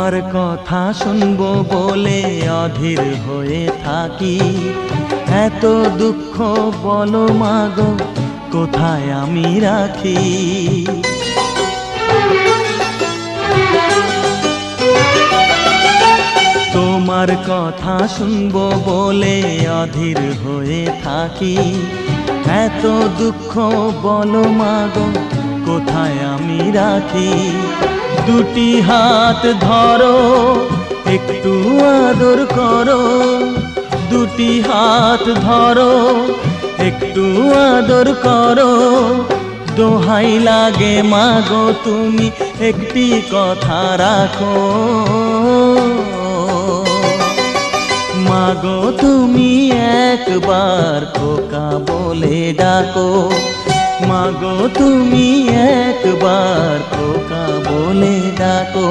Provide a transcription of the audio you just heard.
তোমার কথা শুনবো বলে অধীর হয়ে থাকি। এত দুঃখ বলো মাগো কোথায় আমি রাখি। তোমার কথা শুনবো বলে অধীর হয়ে থাকি। এত দুঃখ বলো মাগো কোথায় আমি রাখি। দুটি হাত ধরো একটু আদর করো, দুটি হাত ধরো একটু আদর করো। দোহাই লাগে মাগো তুমি একটি কথা রাখো। মাগো তুমি একবার খোকা বলে ডাকো। মাগো তুমি একবার খোকা বলে ডাকো।